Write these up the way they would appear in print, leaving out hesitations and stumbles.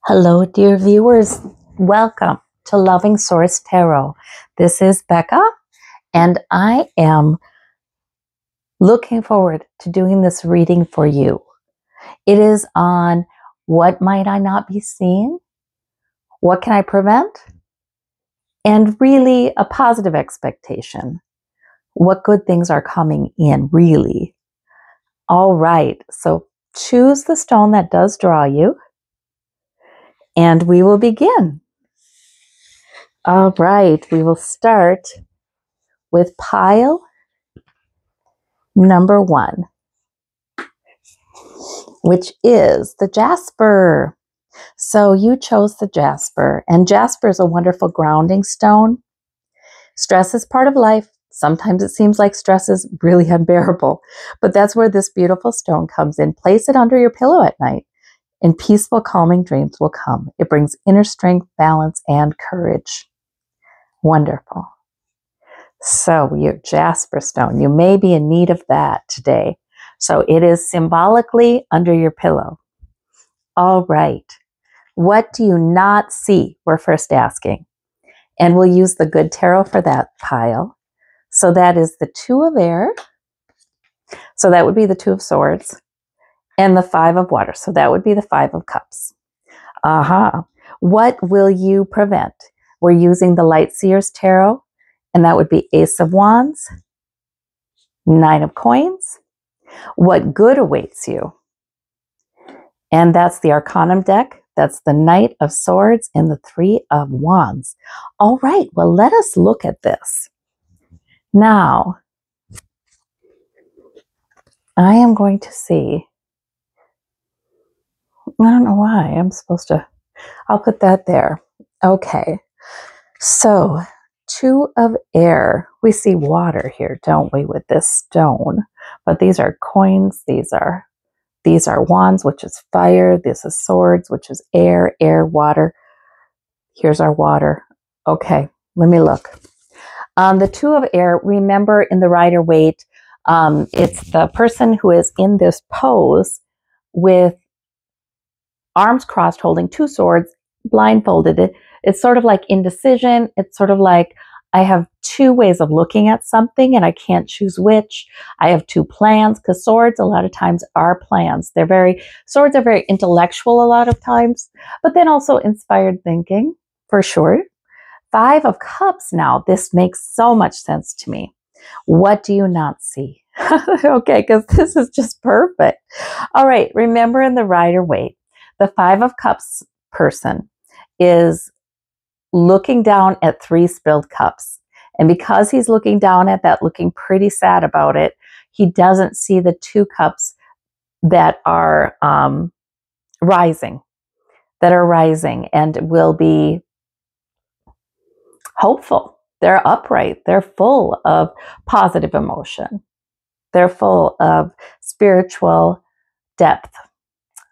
Hello, dear viewers. Welcome to Loving Source Tarot. This is Becca, and I am looking forward to doing this reading for you. It is on what might I not be seeing? What can I prevent? And really a positive expectation. What good things are coming in, really? All right, so choose the stone that does draw you, and we will begin. All right, we will start with pile number 1, which is the Jasper. So you chose the Jasper, and Jasper is a wonderful grounding stone. Stress is part of life. Sometimes it seems like stress is really unbearable, but that's where this beautiful stone comes in. Place it under your pillow at night, and peaceful, calming dreams will come. It brings inner strength, balance, and courage. Wonderful. So your Jasper stone, you may be in need of that today. So it is symbolically under your pillow. All right. What do you not see? We're first asking. And we'll use the good tarot for that pile. So that is the 2 of air. So that would be the 2 of swords. And the 5 of water. So that would be the 5 of cups. What will you prevent? We're using the Light Seers tarot. And that would be Ace of Wands, 9 of coins. What good awaits you? And that's the Arcanum deck. That's the Knight of Swords and the 3 of Wands. All right, well, let us look at this. Now, I am going to see. I don't know why I'm supposed to. I'll put that there. Okay, so 2 of air. We see water here, don't we, with this stone? But these are coins. These are wands, which is fire. This is swords, which is air, water. Here's our water. Okay, let me look. The 2 of air, remember in the Rider-Waite, it's the person who is in this pose with arms crossed, holding 2 swords, blindfolded. It's sort of like indecision. It's sort of like I have 2 ways of looking at something and I can't choose which. I have 2 plans, because swords a lot of times are plans. Swords are very intellectual a lot of times, but then also inspired thinking for sure. 5 of cups now. This makes so much sense to me. What do you not see? Okay, because this is just perfect. All right, remember in the Rider-Waite, the 5 of cups person is looking down at 3 spilled cups. And because he's looking down at that, looking pretty sad about it, he doesn't see the 2 cups that are rising and will be hopeful. They're upright. They're full of positive emotion. They're full of spiritual depth.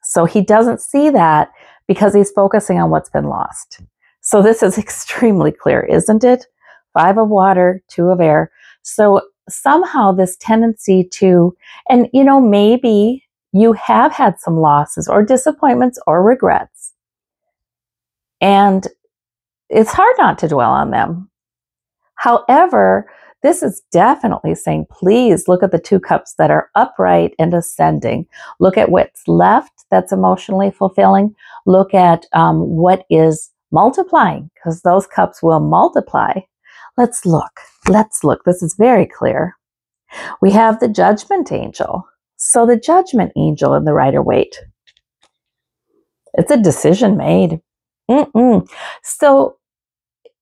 So he doesn't see that because he's focusing on what's been lost. So this is extremely clear, isn't it? 5 of water, 2 of air. So somehow this tendency to, and maybe you have had some losses or disappointments or regrets. And it's hard not to dwell on them. However, this is definitely saying, please look at the 2 cups that are upright and ascending. Look at what's left that's emotionally fulfilling. Look at what is multiplying, because those cups will multiply. Let's look. This is very clear. We have the Judgment Angel. So the Judgment Angel in the Rider-Waite. It's a decision made. So,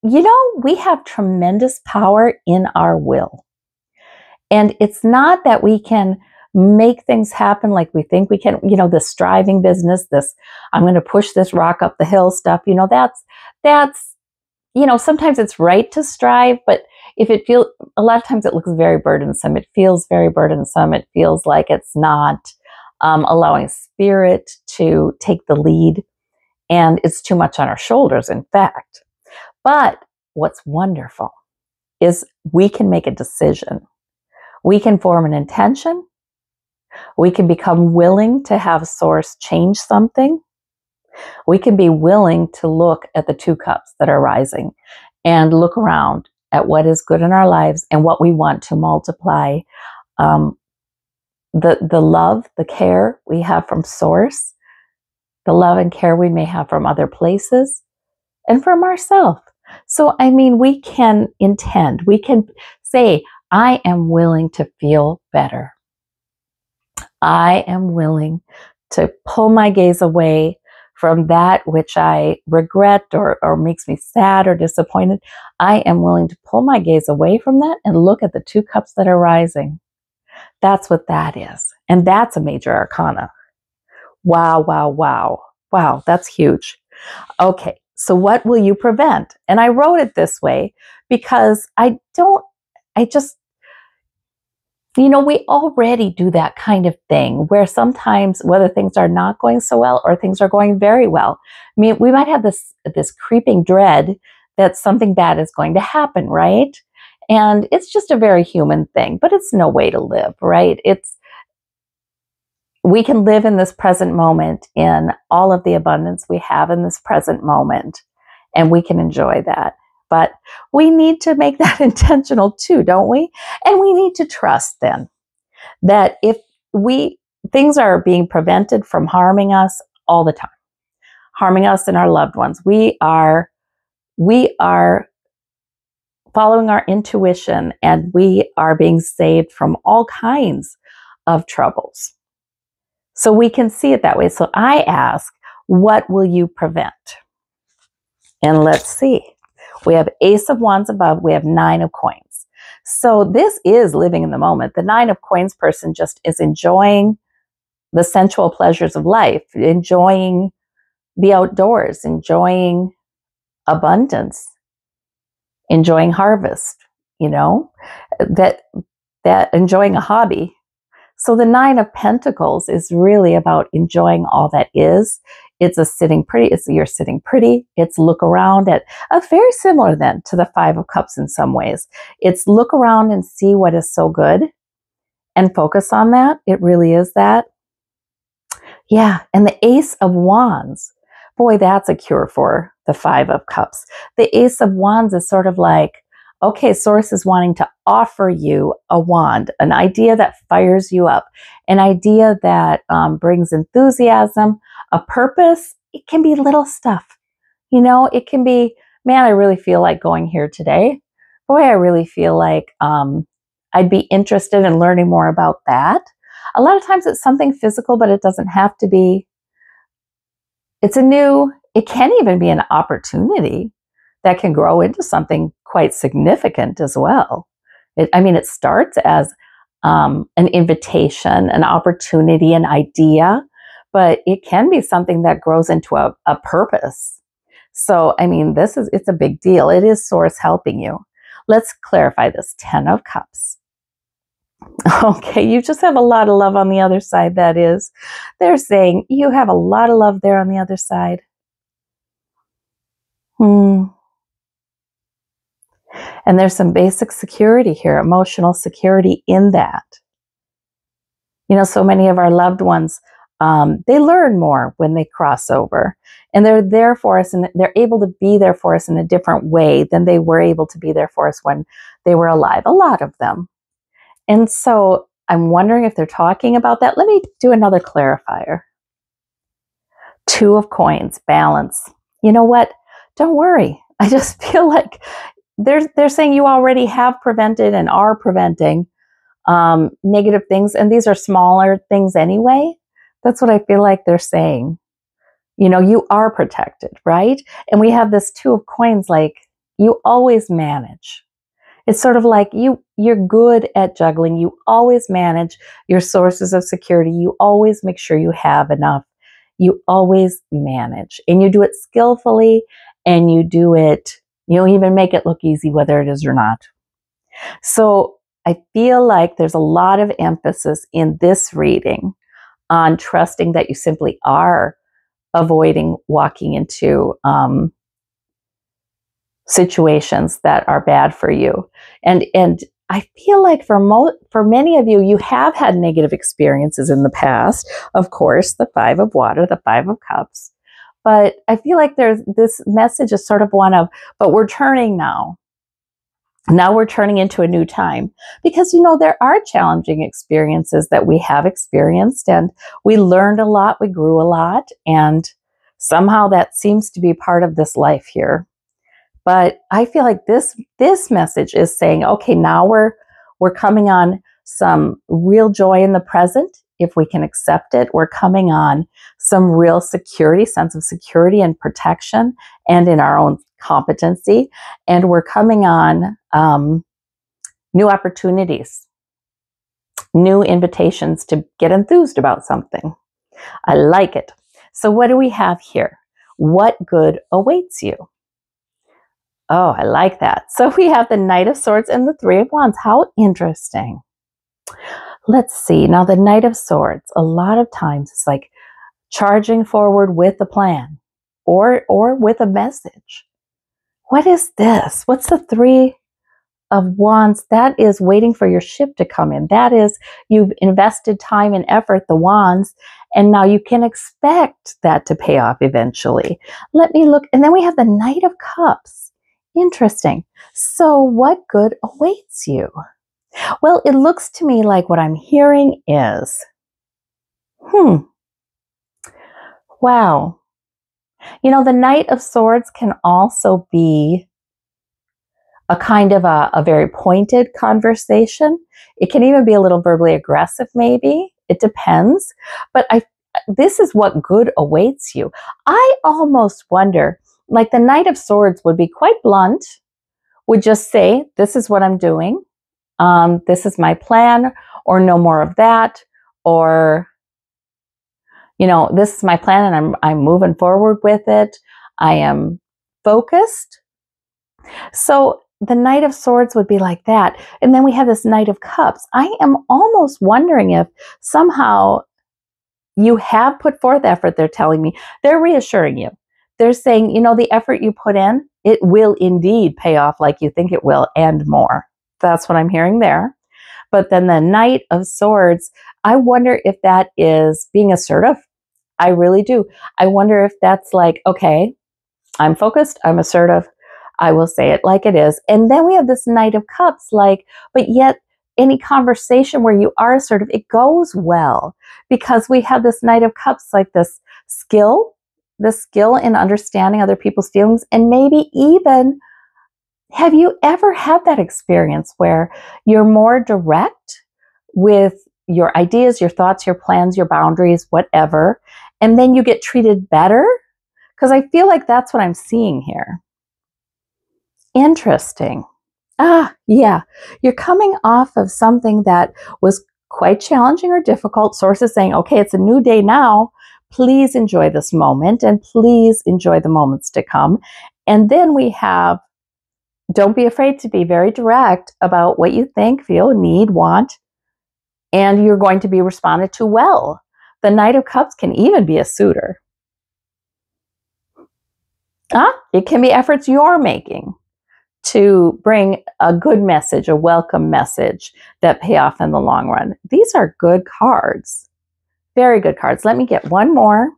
we have tremendous power in our will. And it's not that we can make things happen like we think we can, the striving business, this, I'm going to push this rock up the hill stuff, that's, sometimes it's right to strive, but a lot of times it looks very burdensome. It feels very burdensome. It feels like it's not allowing spirit to take the lead, and it's too much on our shoulders, in fact. But what's wonderful is we can make a decision. We can form an intention. We can become willing to have Source change something. We can be willing to look at the 2 cups that are rising and look around at what is good in our lives and what we want to multiply. The love, the care we have from Source, the love and care we may have from other places, and from ourselves. So, I mean, we can intend, we can say, I am willing to feel better. I am willing to pull my gaze away from that which I regret or makes me sad or disappointed. I am willing to pull my gaze away from that and look at the 2 cups that are rising. That's what that is. And that's a major arcana. Wow, wow, wow. Wow, that's huge. Okay, so what will you prevent? And I wrote it this way because we already do that kind of thing where sometimes whether things are not going so well or things are going very well. I mean, we might have this creeping dread that something bad is going to happen, right? And it's just a very human thing, but it's no way to live, right? We can live in this present moment in all of the abundance we have in this present moment, and we can enjoy that. But we need to make that intentional too, don't we? And we need to trust then that if things are being prevented from harming us all the time, harming us and our loved ones, we are following our intuition and we are being saved from all kinds of troubles. So we can see it that way. So I ask, what will you prevent? And let's see. We have Ace of Wands above. We have 9 of Coins. So this is living in the moment. The 9 of Coins person just is enjoying the sensual pleasures of life, enjoying the outdoors, enjoying abundance, enjoying harvest, that enjoying a hobby. So the 9 of Pentacles is really about enjoying all that is. It's you're sitting pretty. It's look around at, very similar then to the 5 of Cups in some ways. It's look around and see what is so good and focus on that. It really is that. Yeah, and the Ace of Wands. Boy, that's a cure for the 5 of Cups. The Ace of Wands is sort of like, okay, Source is wanting to offer you a wand, an idea that fires you up, an idea that brings enthusiasm, a purpose. It can be little stuff. It can be, man, I really feel like going here today. Boy, I really feel like I'd be interested in learning more about that. A lot of times it's something physical, but it doesn't have to be. It can even be an opportunity that can grow into something quite significant as well. It starts as an invitation, an opportunity, an idea, but it can be something that grows into a purpose. So, it's a big deal. It is Source helping you. Let's clarify this. 10 of Cups. Okay, you just have a lot of love on the other side, that is. They're saying you have a lot of love there on the other side. And there's some basic security here, emotional security in that. So many of our loved ones, they learn more when they cross over. And they're there for us, and they're able to be there for us in a different way than they were able to be there for us when they were alive, a lot of them. And so I'm wondering if they're talking about that. Let me do another clarifier. 2 of Coins, balance. You know what? Don't worry. I just feel like they're saying you already have prevented and are preventing negative things. And these are smaller things anyway. That's what I feel like they're saying. You are protected, right? And we have this 2 of Coins, like you always manage. It's sort of like you're good at juggling. You always manage your sources of security. You always make sure you have enough. You always manage, and you do it skillfully, and you do it, you even make it look easy, whether it is or not. So I feel like there's a lot of emphasis in this reading on trusting that you simply are avoiding walking into situations that are bad for you. And I feel like for many of you, you have had negative experiences in the past. Of course, the 5 of Water, the 5 of Cups. But I feel like there's this message is sort of one of, but we're turning now. Now we're turning into a new time because, there are challenging experiences that we have experienced, and we learned a lot, we grew a lot, and somehow that seems to be part of this life here. But I feel like this message is saying, okay, now we're coming on some real joy in the present. If we can accept it, we're coming on some real security, sense of security and protection, and in our own competency. And we're coming on new opportunities, new invitations to get enthused about something. I like it. So what do we have here? What good awaits you? Oh, I like that. So we have the Knight of Swords and the Three of Wands. How interesting. Let's see. Now, the Knight of Swords, a lot of times it's like charging forward with a plan or with a message. What is this? What's the Three of Wands? That is waiting for your ship to come in. That is, you've invested time and effort, the wands, and now you can expect that to pay off eventually. Let me look. And then we have the Knight of Cups. Interesting. So what good awaits you? Well, it looks to me like what I'm hearing is, wow. The Knight of Swords can also be a kind of a very pointed conversation. It can even be a little verbally aggressive, maybe. It depends. But this is what good awaits you. I almost wonder, like the Knight of Swords would be quite blunt, would just say, this is what I'm doing. This is my plan, or no more of that, or, this is my plan and I'm moving forward with it. I am focused. So the Knight of Swords would be like that. And then we have this Knight of Cups. I am almost wondering if somehow you have put forth effort, they're telling me. They're reassuring you. They're saying, the effort you put in, it will indeed pay off like you think it will, and more. That's what I'm hearing there. But then the Knight of Swords, I wonder if that is being assertive. I really do. I wonder if that's like, okay, I'm focused, I'm assertive, I will say it like it is. And then we have this Knight of Cups, like, but yet any conversation where you are assertive, it goes well, because we have this Knight of Cups, like this skill in understanding other people's feelings. And maybe even, have you ever had that experience where you're more direct with your ideas, your thoughts, your plans, your boundaries, whatever, and then you get treated better? Because I feel like that's what I'm seeing here. Interesting. Yeah. You're coming off of something that was quite challenging or difficult. Sources saying, okay, it's a new day now. Please enjoy this moment, and please enjoy the moments to come. And then we have, don't be afraid to be very direct about what you think, feel, need, want, and you're going to be responded to well. The Knight of Cups can even be a suitor. It can be efforts you're making to bring a good message, a welcome message that pay off in the long run. These are good cards. Very good cards. Let me get one more.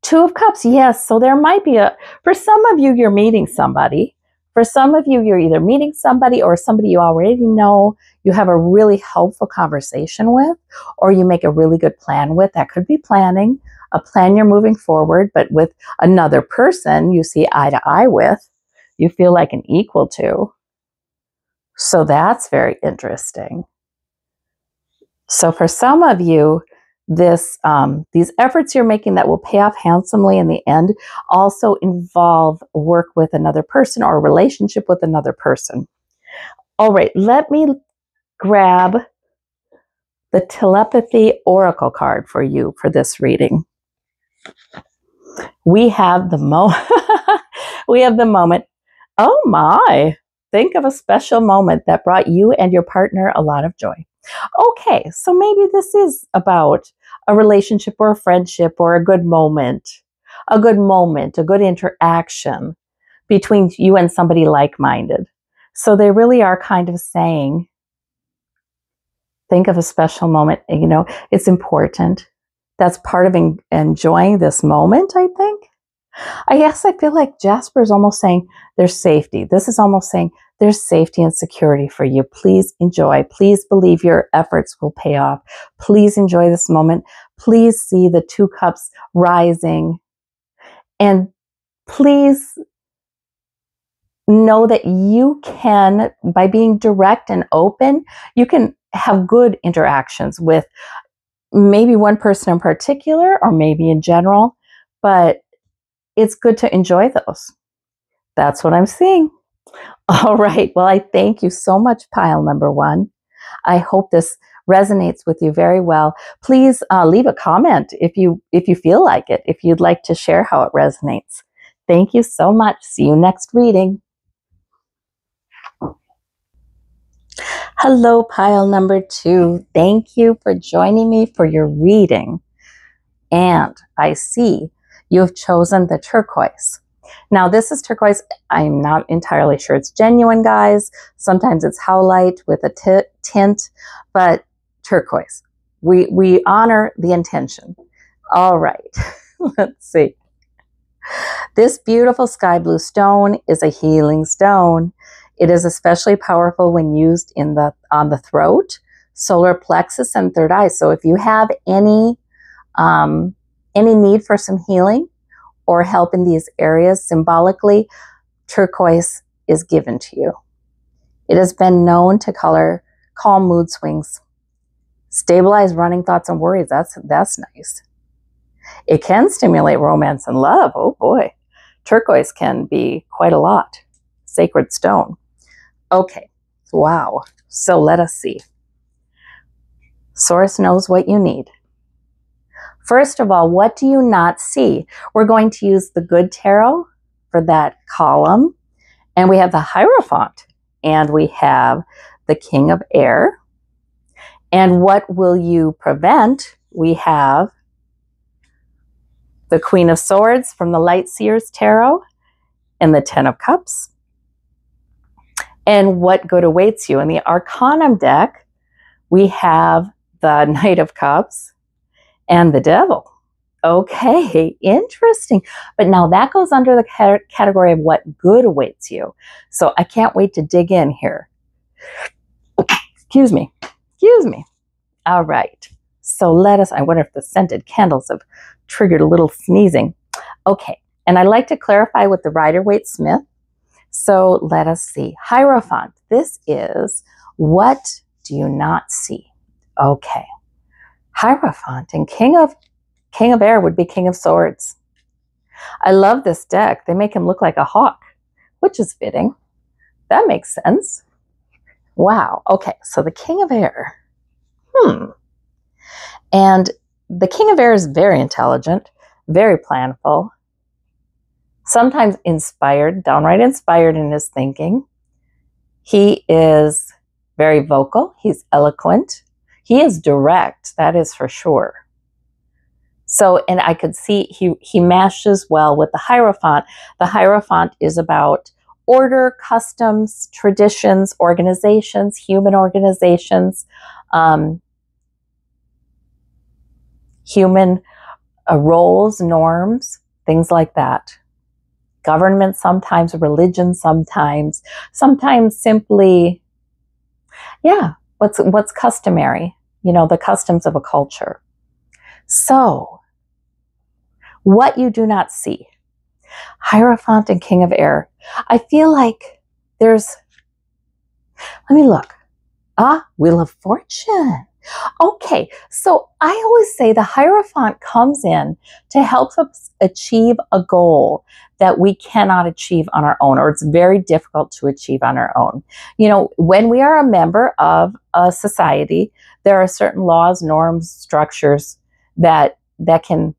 Two of Cups. Yes. So there might be for some of you, you're meeting somebody. For some of you, you're either meeting somebody or somebody you already know, you have a really helpful conversation with, or you make a really good plan with. That could be planning, a plan you're moving forward, but with another person you see eye to eye with, you feel like an equal to. So that's very interesting. So for some of you, these efforts you're making that will pay off handsomely in the end also involve work with another person or a relationship with another person. All right, let me grab the telepathy oracle card for you for this reading. We have the moment. Oh my, think of a special moment that brought you and your partner a lot of joy. Okay, so maybe this is about a relationship or a friendship or a good moment, a good interaction between you and somebody like-minded. So they really are kind of saying, think of a special moment. It's important. That's part of enjoying this moment, I think. I guess I feel like Jasper is almost saying there's safety. This is almost saying there's safety and security for you. Please enjoy. Please believe your efforts will pay off. Please enjoy this moment. Please see the 2 cups rising. And please know that you can, by being direct and open, you can have good interactions with maybe one person in particular or maybe in general, but it's good to enjoy those. That's what I'm seeing. All right. Well, I thank you so much, pile number 1. I hope this resonates with you very well. Please leave a comment if you feel like it, if you'd like to share how it resonates. Thank you so much. See you next reading. Hello, pile number 2. Thank you for joining me for your reading. And I see you've chosen the turquoise. Now, this is turquoise. I'm not entirely sure it's genuine, guys. Sometimes it's howlite with a tint, but turquoise. We honor the intention. All right, let's see. This beautiful sky blue stone is a healing stone. It is especially powerful when used on the throat, solar plexus, and third eye. So if you have any need for some healing or help in these areas, symbolically, turquoise is given to you. It has been known to calm mood swings, stabilize running thoughts and worries. That's nice. It can stimulate romance and love. Oh boy, turquoise can be quite a lot. Sacred stone. Okay, wow. So let us see. Source knows what you need. First of all, what do you not see? We're going to use the Good Tarot for that column. And we have the Hierophant. And we have the King of Air. And what will you prevent? We have the Queen of Swords from the Light Seers Tarot and the 10 of Cups. And what good awaits you? In the Arcanum deck, we have the Knight of Cups and the Devil. Okay, interesting. But now that goes under the category of what good awaits you. So I can't wait to dig in here. Excuse me. All right. So I wonder if the scented candles have triggered a little sneezing. Okay, and I like to clarify with the Rider-Waite-Smith. So let us see. Hierophant. This is what do you not see? Okay. Hierophant and King of Air would be King of Swords. I love this deck. They make him look like a hawk, which is fitting. That makes sense. Wow. Okay, so the King of Air. And the King of Air is very intelligent, very planful, sometimes inspired, downright inspired in his thinking. He is very vocal. He's eloquent. He is direct, that is for sure. So, and I could see he meshes well with the Hierophant. The Hierophant is about order, customs, traditions, organizations, human organizations, human roles, norms, things like that. Government sometimes, religion sometimes simply, yeah, what's customary, the customs of a culture. So, what you do not see. Hierophant and King of Air. I feel like let me look. Wheel of Fortune. Okay, so I always say the Hierophant comes in to help us achieve a goal that we cannot achieve on our own, or it's very difficult to achieve on our own. When we are a member of a society, there are certain laws, norms, structures that can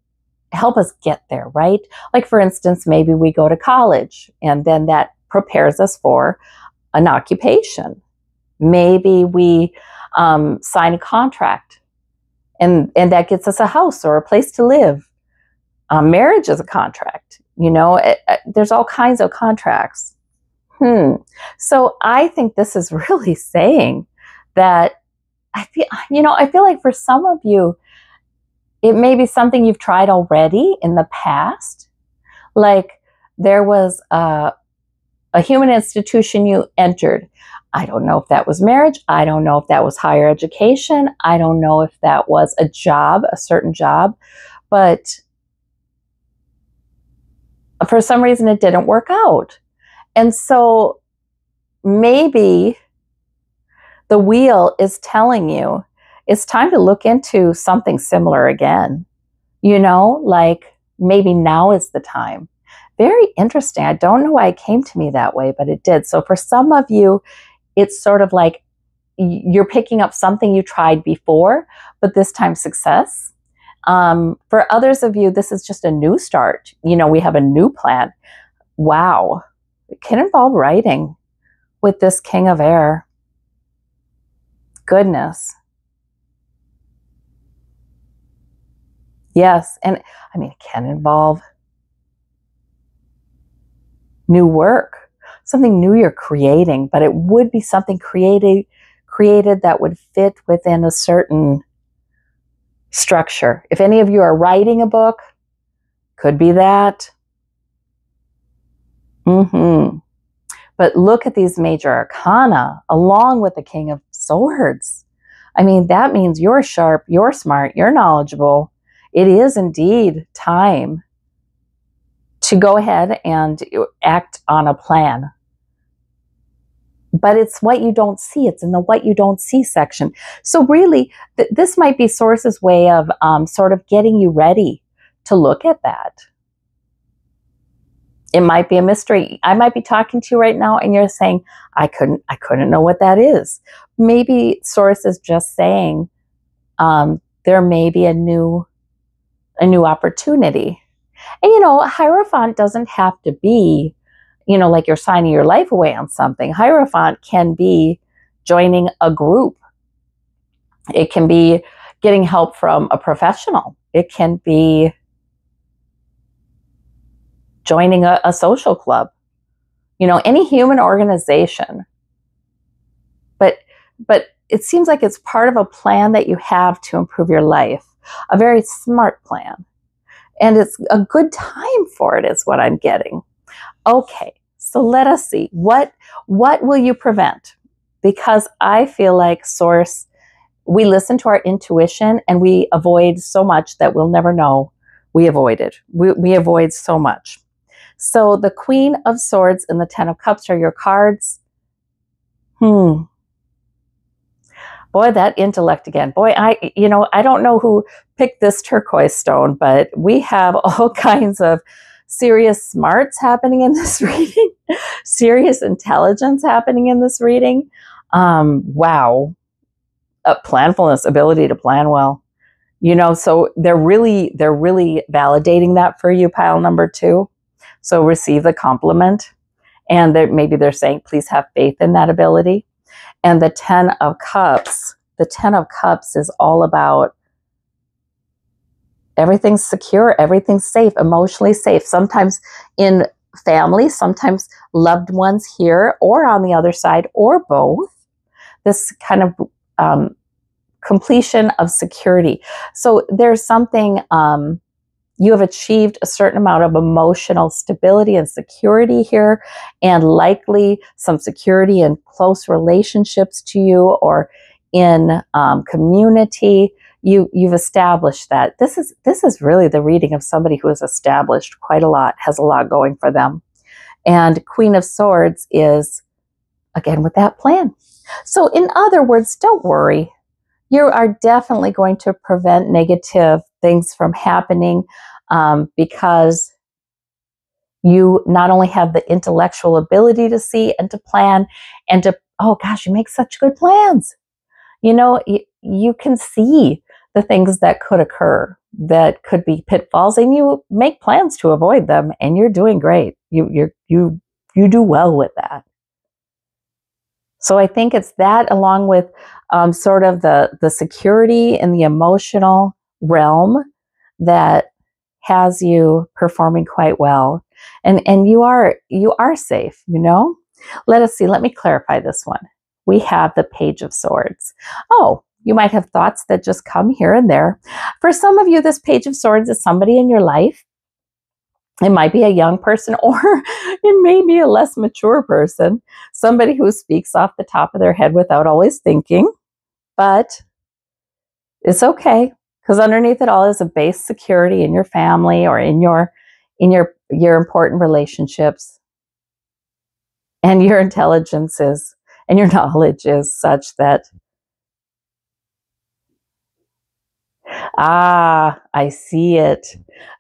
help us get there, right? Like, for instance, maybe we go to college and then that prepares us for an occupation. Maybe we sign a contract and that gets us a house or a place to live. Marriage is a contract. There's all kinds of contracts. So I think this is really saying that I feel like for some of you, it may be something you've tried already in the past. Like there was a human institution you entered. I don't know if that was marriage. I don't know if that was higher education. I don't know if that was a job, a certain job. But for some reason, it didn't work out. And so maybe the wheel is telling you it's time to look into something similar again. You know, like maybe now is the time. Very interesting. I don't know why it came to me that way, but it did. So for some of you, it's sort of like you're picking up something you tried before, but this time success. For others of you, this is just a new start. You know, we have a new plan. Wow. It can involve writing with this King of Air. Goodness. Yes. And I mean, it can involve new work, something new you're creating, but it would be something created that would fit within a certain structure. If any of you are writing a book, could be that. But look at these major arcana along with the King of Swords. I mean, that means you're sharp, you're smart, you're knowledgeable. It is indeed time to go ahead and act on a plan. But it's what you don't see. It's in the what you don't see section. So really, this might be Source's way of sort of getting you ready to look at that. It might be a mystery. I might be talking to you right now and you're saying, I couldn't know what that is. Maybe Source is just saying there may be a new opportunity. And you know, Hierophant doesn't have to be, you know, like you're signing your life away on something. Hierophant can be joining a group. It can be getting help from a professional. It can be joining a social club. You know, any human organization. But it seems like it's part of a plan that you have to improve your life. A very smart plan. And it's a good time for it is what I'm getting. Okay, so let us see. What will you prevent? Because I feel like Source, we listen to our intuition and we avoid so much that we'll never know we avoided. We avoid so much. So the Queen of Swords and the Ten of Cups are your cards. Boy, that intellect again. Boy, I don't know who picked this turquoise stone, but we have all kinds of serious smarts happening in this reading, serious intelligence happening in this reading. Wow. Planfulness, ability to plan well. You know, so they're really validating that for you, pile number 2. So receive the compliment. And maybe they're saying, please have faith in that ability. And the Ten of Cups is all about everything's secure, everything's safe, emotionally safe. Sometimes in family, sometimes loved ones here or on the other side or both. This kind of completion of security. So there's something, you have achieved a certain amount of emotional stability and security here, and likely some security in close relationships to you or in community. You've established that. This is really the reading of somebody who has established quite a lot, has a lot going for them. And Queen of Swords is, again, with that plan. So in other words, don't worry. You are definitely going to prevent negative things from happening because you not only have the intellectual ability to see and to plan and to, oh gosh, you make such good plans. You know, you can see the things that could occur, that could be pitfalls, and you make plans to avoid them, and you're doing great. You do well with that. So I think it's that, along with sort of the security in the emotional realm, that has you performing quite well. And you are safe, you know? Let us see. Let me clarify this one. We have the Page of Swords. Oh, you might have thoughts that just come here and there. For some of you, this Page of Swords is somebody in your life It might be a young person, or it may be a less mature person, somebody who speaks off the top of their head without always thinking. But it's okay, because underneath it all is a base security in your family or in your important relationships. And your intelligence is, and your knowledge is such that, I see it.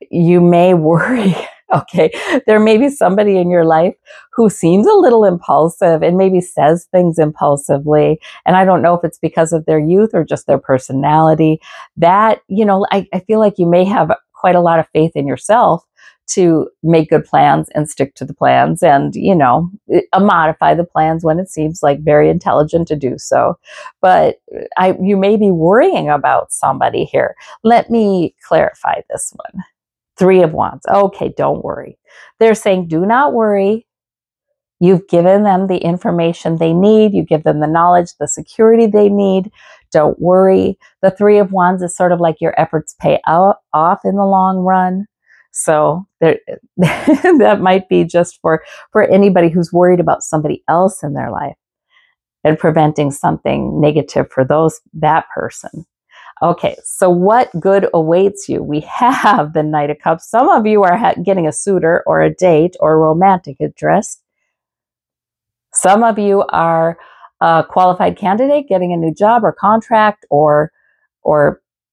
You may worry. Okay, there may be somebody in your life who seems a little impulsive and maybe says things impulsively. And I don't know if it's because of their youth or just their personality. That, I feel like you may have quite a lot of faith in yourself to make good plans and stick to the plans and, modify the plans when it seems like very intelligent to do so. But you may be worrying about somebody here. Let me clarify this one. 3 of Wands. Okay, don't worry. They're saying, do not worry. You've given them the information they need. You give them the knowledge, the security they need. Don't worry. The 3 of Wands is sort of like your efforts pay off in the long run. So that might be just for anybody who's worried about somebody else in their life and preventing something negative for that person. Okay, so what good awaits you? We have the Knight of Cups. Some of you are getting a suitor or a date or a romantic interest. Some of you are a qualified candidate getting a new job or contract, or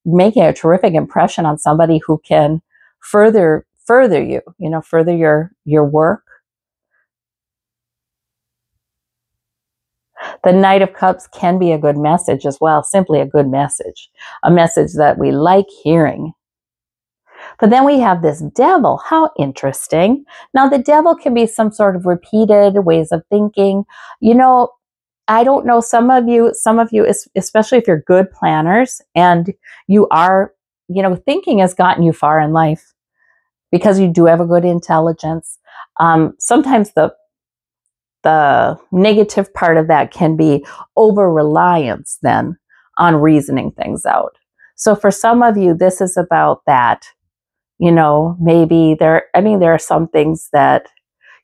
making a terrific impression on somebody who can further you, further your work. The Knight of Cups can be a good message as well, simply a good message, a message that we like hearing. But then we have this Devil. How interesting. Now, the Devil can be some sort of repeated ways of thinking. I don't know, some of you, especially if you're good planners and you are, thinking has gotten you far in life because you do have a good intelligence. Sometimes the negative part of that can be over-reliance then on reasoning things out. So for some of you, this is about that. Maybe there are some things that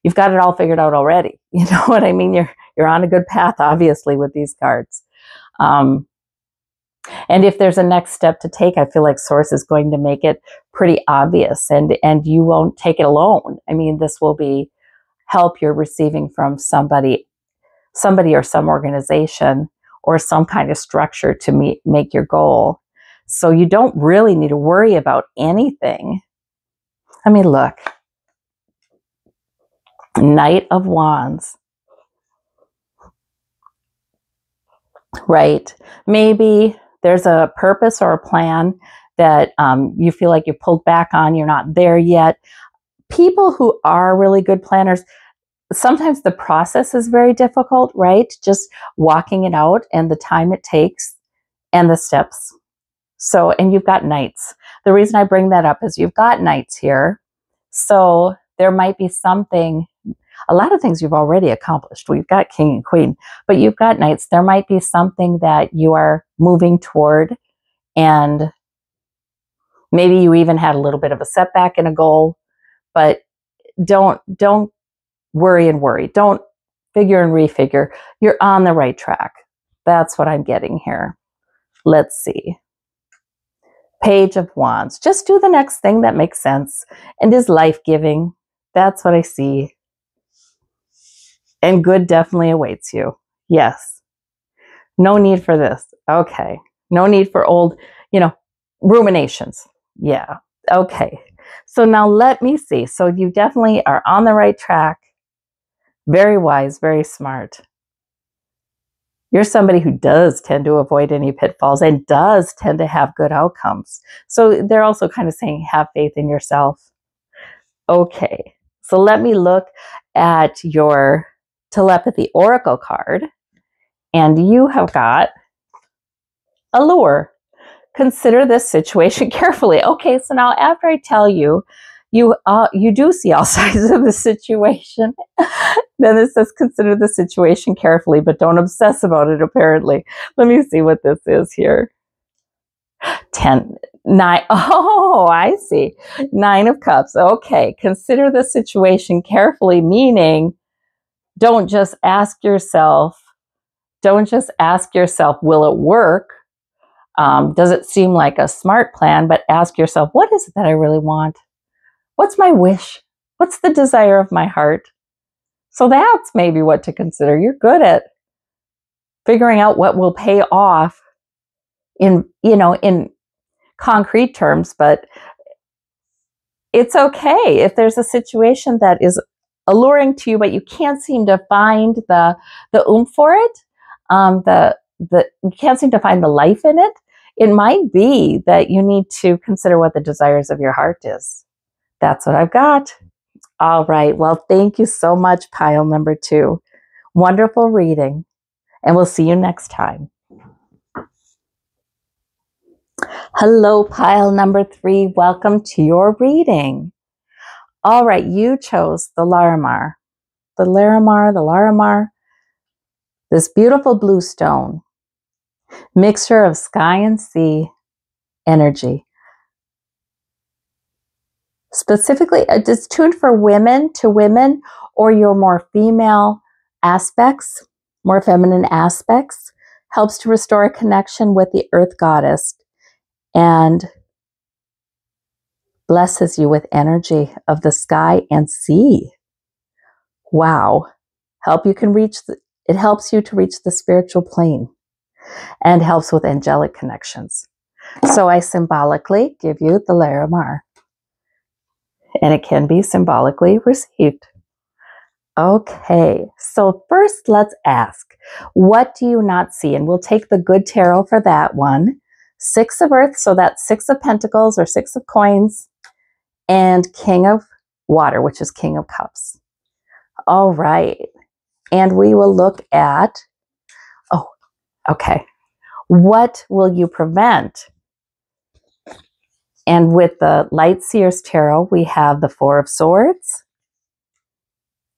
you've got it all figured out already. You know what I mean? You're on a good path, obviously, with these cards. And if there's a next step to take, I feel like Source is going to make it pretty obvious, and you won't take it alone. I mean, this will be help you're receiving from somebody or some organization or some kind of structure to make your goal. So you don't really need to worry about anything. I mean, look, Knight of Wands, right? Maybe there's a purpose or a plan that you feel like you pulled back on. You're not there yet. People who are really good planners, sometimes the process is very difficult, right? Just walking it out and the time it takes and the steps. So, and you've got Knights. The reason I bring that up is you've got Knights here. So there might be a lot of things you've already accomplished. We've got King and Queen, but you've got Knights. There might be something that you are moving toward, and maybe you even had a little bit of a setback in a goal, but don't worry and worry. Don't figure and refigure. You're on the right track. That's what I'm getting here. Let's see. Page of Wands. Just do the next thing that makes sense and is life-giving. That's what I see. And good definitely awaits you. Yes. No need for this. Okay. No need for old, ruminations. Yeah. Okay. So now let me see. So you definitely are on the right track. Very wise, very smart. You're somebody who does tend to avoid any pitfalls and does tend to have good outcomes. So they're also kind of saying, have faith in yourself. Okay. So let me look at your telepathy oracle card, and you have got Allure. Consider this situation carefully. Okay, so now after I tell you, you do see all sides of the situation. Then it says consider the situation carefully, but don't obsess about it, apparently. Let me see what this is here. 10, 9. Oh, I see. 9 of Cups. Okay. Consider the situation carefully, meaning don't just ask yourself, will it work? Does it seem like a smart plan? But ask yourself, what is it that I really want? What's my wish? What's the desire of my heart? So that's maybe what to consider. You're good at figuring out what will pay off in concrete terms, but it's okay if there's a situation that is alluring to you, but you can't seem to find the oomph for it. You can't seem to find the life in it. It might be that you need to consider what the desires of your heart is. That's what I've got. All right. Well, thank you so much, pile number 2. Wonderful reading. And we'll see you next time. Hello, pile number 3. Welcome to your reading. All right. You chose the Larimar. The Larimar. This beautiful blue stone. Mixture of sky and sea energy. Specifically, it's tuned for women, or your more female aspects, more feminine aspects. Helps to restore a connection with the earth goddess and blesses you with energy of the sky and sea. Wow. It helps you to reach the spiritual plane and helps with angelic connections. So I symbolically give you the Larimar. And it can be symbolically received. Okay, so first let's ask, what do you not see? And we'll take the good tarot for that one. 6 of Earth, so that's 6 of Pentacles or 6 of Coins, and King of Water, which is King of Cups. All right, and we will look at, what will you prevent? And with the Light Seers Tarot, we have the 4 of Swords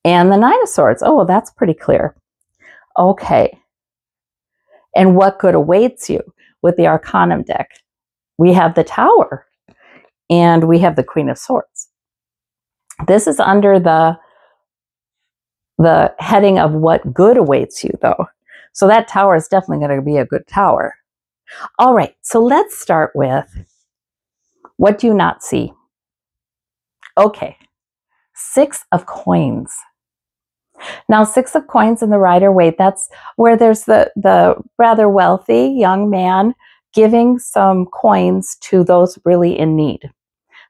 and the 9 of Swords. Oh, well, that's pretty clear. Okay. And what good awaits you with the Arcanum deck? We have the Tower and we have the Queen of Swords. This is under the heading of what good awaits you, though. So that tower is definitely going to be a good tower. All right, so let's start with, what do you not see? Okay, 6 of Coins. Now, 6 of Coins in the Rider-Waite, that's where there's the rather wealthy young man giving some coins to those really in need.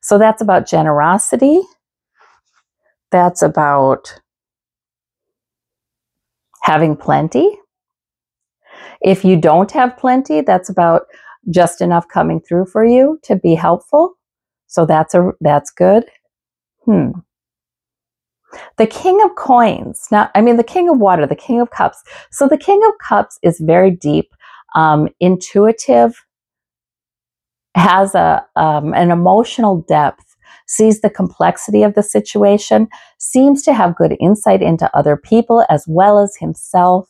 So that's about generosity. That's about having plenty. If you don't have plenty, that's about just enough coming through for you to be helpful. So that's good. The King of Coins. Now, the King of Water, the King of Cups. So the King of Cups is very deep, intuitive, has an emotional depth, sees the complexity of the situation, seems to have good insight into other people as well as himself.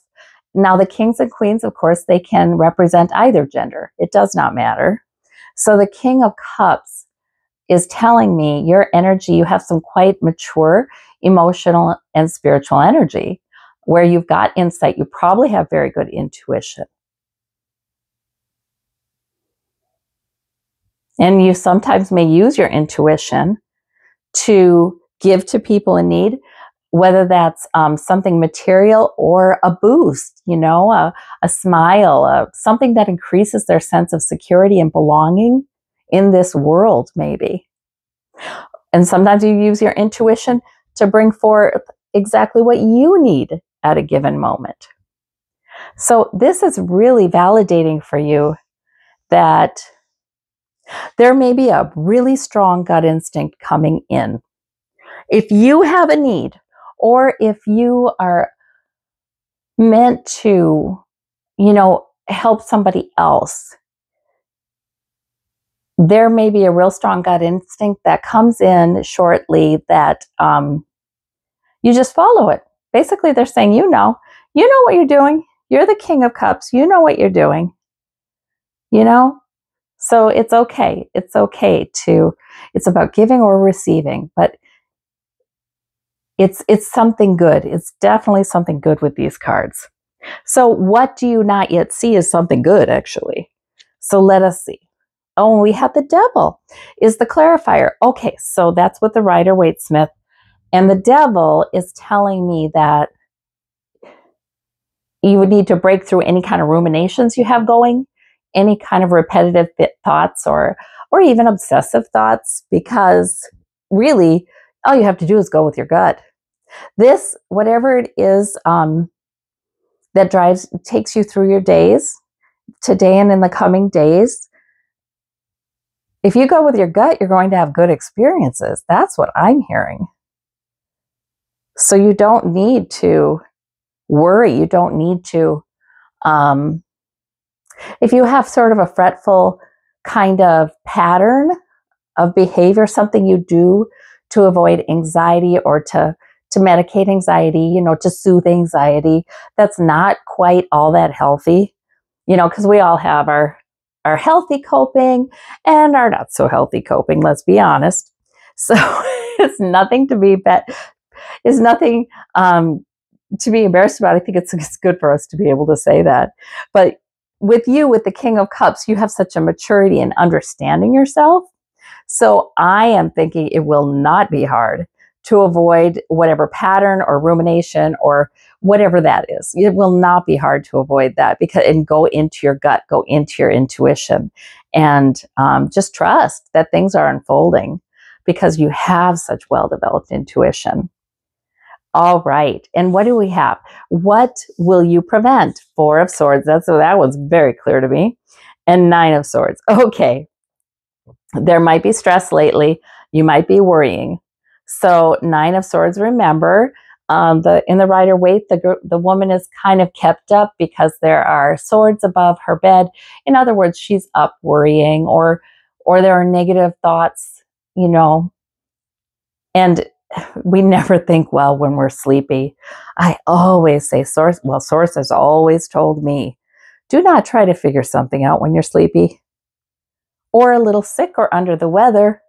Now, the Kings and Queens, of course, they can represent either gender. It does not matter. So the King of Cups is telling me your energy, you have some quite mature emotional and spiritual energy where you've got insight. You probably have very good intuition. And you sometimes may use your intuition to give to people in need, whether that's something material or a boost, a smile, something that increases their sense of security and belonging in this world, maybe. And sometimes you use your intuition to bring forth exactly what you need at a given moment. So this is really validating for you that there may be a really strong gut instinct coming in. If you have a need, or if you are meant to, help somebody else, there may be a real strong gut instinct that comes in shortly that you just follow it. Basically, they're saying, you know what you're doing. You're the King of Cups. You know what you're doing. So it's okay. It's okay to, it's about giving or receiving, but it's something good. It's definitely something good with these cards. So what do you not yet see is something good, actually. So let us see. Oh, and we have the devil is the clarifier. Okay, so that's what the Rider-Waite-Smith. And the devil is telling me that you would need to break through any kind of ruminations you have going, any kind of repetitive thoughts or even obsessive thoughts, because really all you have to do is go with your gut. This, whatever it is that takes you through your days, today and in the coming days, if you go with your gut, you're going to have good experiences. That's what I'm hearing. So you don't need to worry. You don't need to, if you have sort of a fretful kind of pattern of behavior, something you do to avoid anxiety or to medicate anxiety, to soothe anxiety, that's not quite all that healthy, because we all have our healthy coping and our not so healthy coping, let's be honest. So it's nothing to be to be embarrassed about. I think it's good for us to be able to say that. But with the King of Cups, you have such a maturity in understanding yourself. So I am thinking it will not be hard to avoid whatever pattern or rumination or whatever that is. It will not be hard to avoid that, and go into your gut, go into your intuition, and just trust that things are unfolding because you have such well-developed intuition. All right. And what do we have? What will you prevent? 4 of Swords. That was very clear to me. And 9 of Swords. Okay. There might be stress lately. You might be worrying. So 9 of Swords, remember, in the Rider-Waite, the woman is kind of kept up because there are swords above her bed. In other words, she's up worrying, or there are negative thoughts, and we never think well when we're sleepy. I always say, Source has always told me, do not try to figure something out when you're sleepy or a little sick or under the weather.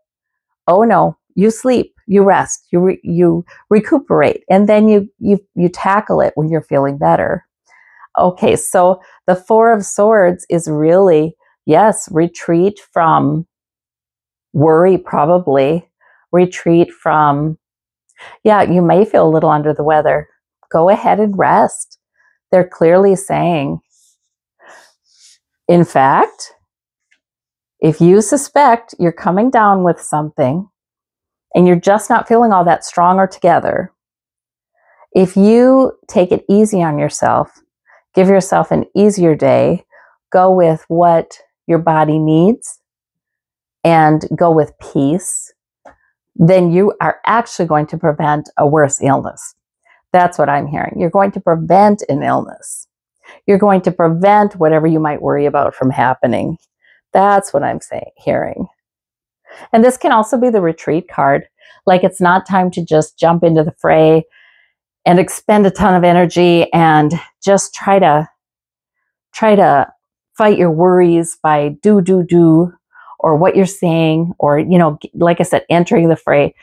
Oh no, you sleep, you rest, you recuperate, and then you tackle it when you're feeling better. Okay, so the 4 of Swords is really, yes, retreat from worry, probably. Retreat from, you may feel a little under the weather. Go ahead and rest. They're clearly saying, in fact, if you suspect you're coming down with something and you're just not feeling all that strong or together, if you take it easy on yourself, give yourself an easier day, go with what your body needs, and go with peace, then you are actually going to prevent a worse illness. That's what I'm hearing. You're going to prevent an illness. You're going to prevent whatever you might worry about from happening. That's what I'm hearing. And this can also be the retreat card. Like, it's not time to just jump into the fray and expend a ton of energy and just try to fight your worries by do, or what you're saying, or, like I said, entering the fray.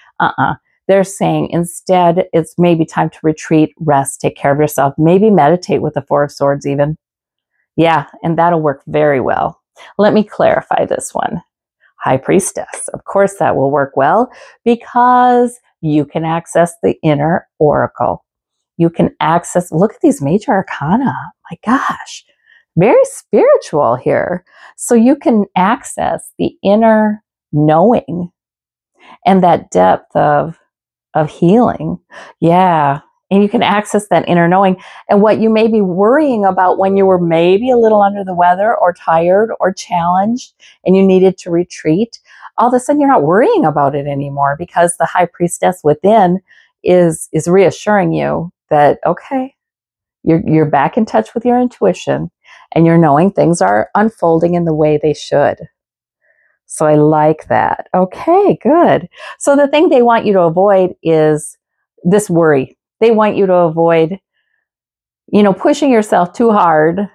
They're saying instead it's maybe time to retreat, rest, take care of yourself, maybe meditate with the 4 of Swords even. Yeah, and that'll work very well. Let me clarify this one. High Priestess. Of course that will work well because you can access the inner oracle. You can access, look at these major arcana. My gosh, very spiritual here. So you can access the inner knowing and that depth of healing. Yeah. And you can access that inner knowing. And what you may be worrying about when you were maybe a little under the weather or tired or challenged and you needed to retreat, all of a sudden you're not worrying about it anymore because the High Priestess within is reassuring you that, okay, you're back in touch with your intuition and you're knowing things are unfolding in the way they should. So I like that. Okay, good. So the thing they want you to avoid is this worry. They want you to avoid, pushing yourself too hard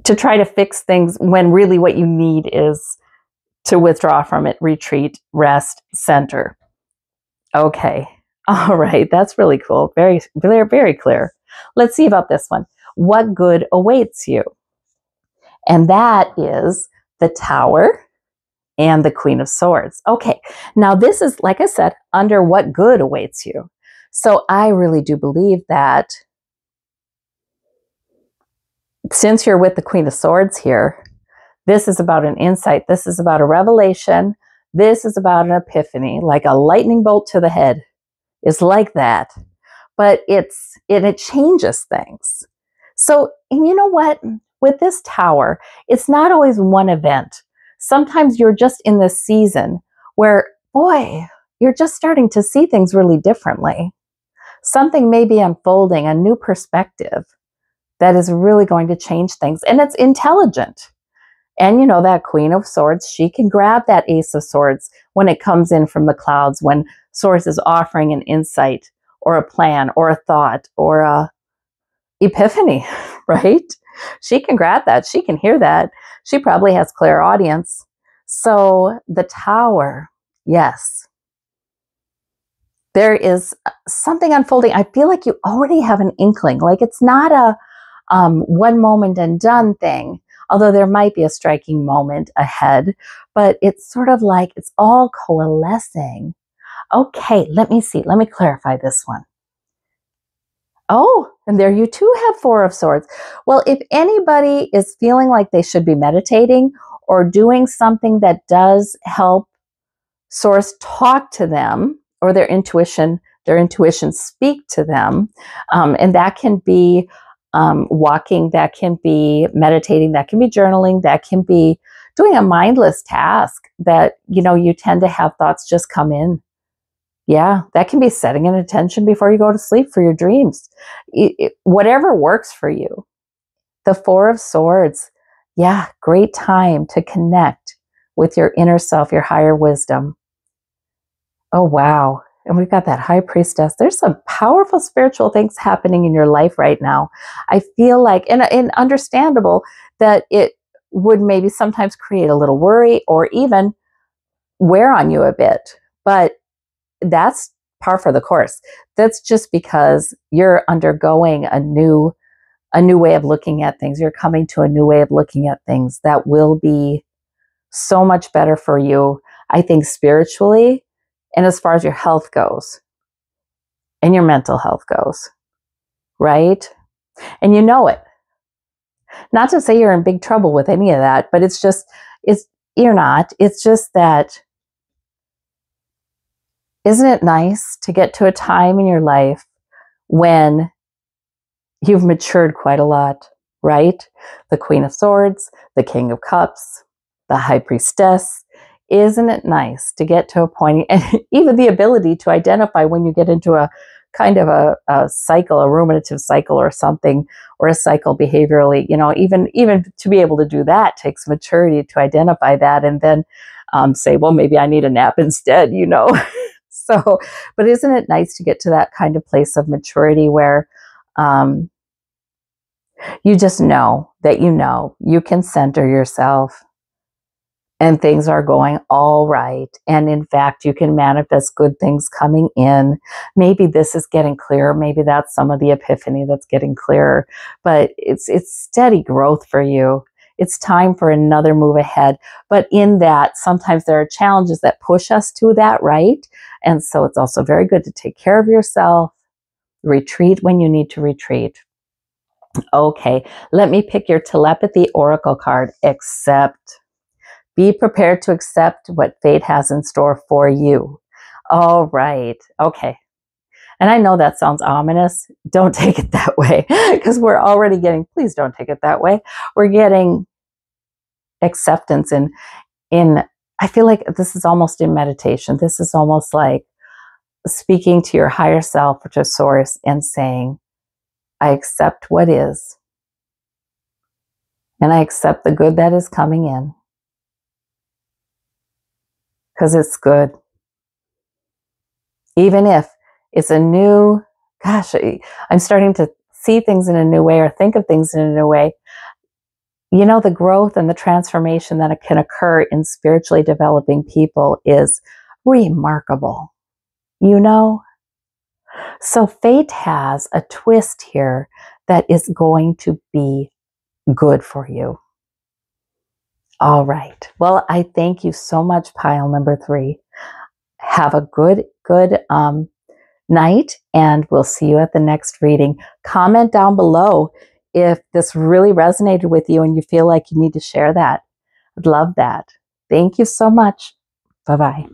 to try to fix things when really what you need is to withdraw from it, retreat, rest, center. Okay. All right. That's really cool. Very, very, very clear. Let's see about this one. What good awaits you? And that is the Tower and the Queen of Swords. Okay. Now this is, like I said, under what good awaits you. So I really do believe that since you're with the Queen of Swords here, this is about an insight. This is about a revelation. This is about an epiphany, like a lightning bolt to the head. It's like that. But it changes things. So, and you know what? With this Tower, it's not always one event. Sometimes you're just in this season where, boy, you're just starting to see things really differently. Something may be unfolding, a new perspective that is really going to change things. And it's intelligent. And you know, that Queen of Swords, she can grab that Ace of Swords when it comes in from the clouds, when Source is offering an insight or a plan or a thought or a epiphany, right? She can grab that. She can hear that. She probably has clairaudience. So the Tower, yes, there is something unfolding. I feel like you already have an inkling. Like it's not a one moment and done thing, although there might be a striking moment ahead, but it's sort of like it's all coalescing. Okay, let me see. Let me clarify this one. Oh, and there you too have Four of Swords. Well, if anybody is feeling like they should be meditating or doing something that does help Source talk to them, or their intuition speak to them, and that can be walking, that can be meditating, that can be journaling, that can be doing a mindless task that, you know, you tend to have thoughts just come in. Yeah, that can be setting an intention before you go to sleep for your dreams. Whatever works for you. The Four of Swords, yeah, great time to connect with your inner self, your higher wisdom. Oh, wow. And we've got that High Priestess. There's some powerful spiritual things happening in your life right now. I feel like, and understandable that it would maybe sometimes create a little worry or even wear on you a bit. But that's par for the course. That's just because you're undergoing a new way of looking at things. You're coming to a new way of looking at things that will be so much better for you, I think, spiritually, and as far as your health goes and your mental health goes, right? And you know it. Not to say you're in big trouble with any of that, but you're not. It's just that, isn't it nice to get to a time in your life when you've matured quite a lot, right? The Queen of Swords, the King of Cups, the High Priestess. Isn't it nice to get to a point, and even the ability to identify when you get into a kind of a cycle, a ruminative cycle or something, or a cycle behaviorally, you know, even to be able to do that takes maturity to identify that and then say, well, maybe I need a nap instead, you know. So, but isn't it nice to get to that kind of place of maturity where you just know that you can center yourself and things are going all right. And in fact, you can manifest good things coming in. Maybe this is getting clearer. Maybe that's some of the epiphany that's getting clearer. But it's steady growth for you. It's time for another move ahead. But in that, sometimes there are challenges that push us to that, right? And so it's also very good to take care of yourself, retreat when you need to retreat. Okay, let me pick your telepathy oracle card. Accept. Be prepared to accept what fate has in store for you. All right. Okay. And I know that sounds ominous. Don't take it that way, because we're already getting, please don't take it that way. We're getting acceptance in, I feel like this is almost in meditation. This is almost like speaking to your higher self, or to source, and saying, I accept what is. And I accept the good that is coming in. Because it's good. Even if it's a new, gosh, I'm starting to see things in a new way or think of things in a new way. You know, the growth and the transformation that can occur in spiritually developing people is remarkable, you know? So fate has a twist here that is going to be good for you. All right. Well, I thank you so much, pile number 3. Have a good night, and we'll see you at the next reading. Comment down below if this really resonated with you and you feel like you need to share that. I'd love that. Thank you so much. Bye-bye.